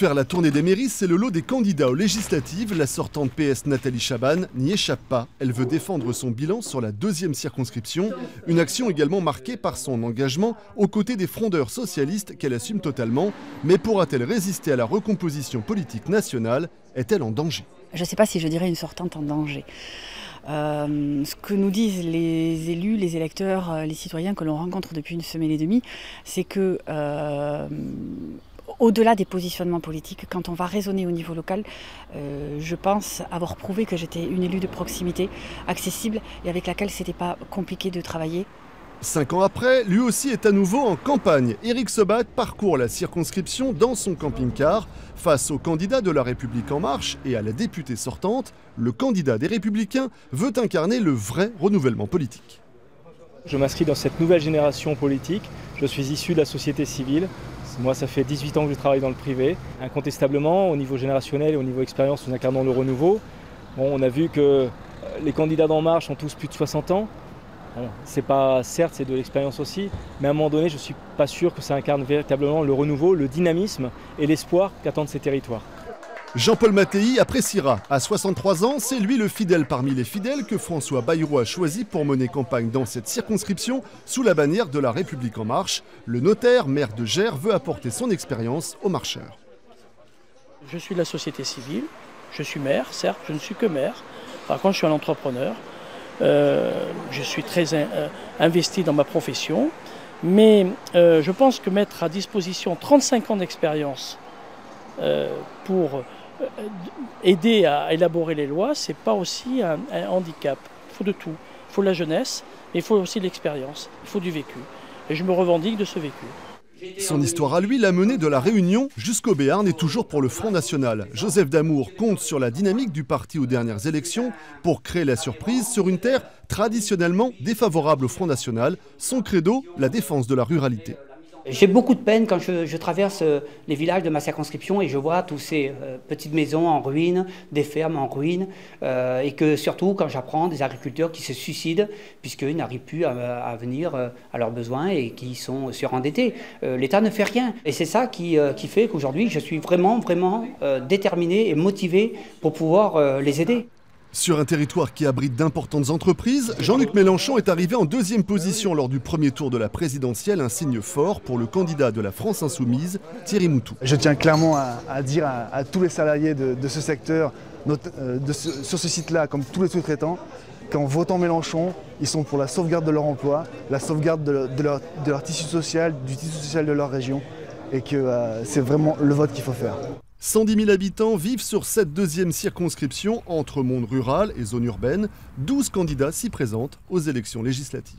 Faire la tournée des mairies, c'est le lot des candidats aux législatives. La sortante PS Nathalie Chaban n'y échappe pas. Elle veut défendre son bilan sur la deuxième circonscription. Une action également marquée par son engagement aux côtés des frondeurs socialistes qu'elle assume totalement. Mais pourra-t-elle résister à la recomposition politique nationale? Est-elle en danger? Je ne sais pas si je dirais une sortante en danger. Ce que nous disent les élus, les électeurs, les citoyens que l'on rencontre depuis une semaine et demie, c'est que au-delà des positionnements politiques, quand on va raisonner au niveau local, je pense avoir prouvé que j'étais une élue de proximité, accessible et avec laquelle c'était pas compliqué de travailler. 5 ans après, lui aussi est à nouveau en campagne. Éric Sebag parcourt la circonscription dans son camping-car. Face au candidat de La République En Marche et à la députée sortante, le candidat des Républicains veut incarner le vrai renouvellement politique. Je m'inscris dans cette nouvelle génération politique. Je suis issu de la société civile. Moi, ça fait 18 ans que je travaille dans le privé. Incontestablement, au niveau générationnel et au niveau expérience, nous incarnons le renouveau. Bon, on a vu que les candidats d'En Marche ont tous plus de 60 ans. Bon, certes, c'est de l'expérience aussi, mais à un moment donné, je ne suis pas sûr que ça incarne véritablement le renouveau, le dynamisme et l'espoir qu'attendent ces territoires. Jean-Paul Mattei appréciera. À 63 ans, c'est lui le fidèle parmi les fidèles que François Bayrou a choisi pour mener campagne dans cette circonscription sous la bannière de La République En Marche. Le notaire, maire de Gers, veut apporter son expérience aux marcheurs. Je suis de la société civile, je suis maire, certes, je ne suis que maire. Par contre, je suis un entrepreneur. Je suis très investi dans ma profession, mais je pense que mettre à disposition 35 ans d'expérience pour aider à élaborer les lois, ce n'est pas aussi un handicap. Il faut de tout. Il faut de la jeunesse, mais il faut aussi de l'expérience, il faut du vécu. Et je me revendique de ce vécu. Son histoire à lui l'a mené de la Réunion jusqu'au Béarn et toujours pour le Front National. Joseph Damour compte sur la dynamique du parti aux dernières élections pour créer la surprise sur une terre traditionnellement défavorable au Front National. Son credo, la défense de la ruralité. J'ai beaucoup de peine quand je traverse les villages de ma circonscription et je vois toutes ces petites maisons en ruine, des fermes en ruine, et que surtout quand j'apprends des agriculteurs qui se suicident puisqu'ils n'arrivent plus à venir à leurs besoins et qui sont surendettés. L'État ne fait rien. Et c'est ça qui fait qu'aujourd'hui je suis vraiment déterminé et motivé pour pouvoir les aider. Sur un territoire qui abrite d'importantes entreprises, Jean-Luc Mélenchon est arrivé en deuxième position lors du premier tour de la présidentielle, un signe fort pour le candidat de la France Insoumise, Thierry Moutou. Je tiens clairement à dire à tous les salariés de ce secteur, sur ce site-là, comme tous les sous-traitants, qu'en votant Mélenchon, ils sont pour la sauvegarde de leur emploi, la sauvegarde de leur tissu social, du tissu social de leur région, et que c'est vraiment le vote qu'il faut faire. 110 000 habitants vivent sur cette deuxième circonscription entre monde rural et zone urbaine. 12 candidats s'y présentent aux élections législatives.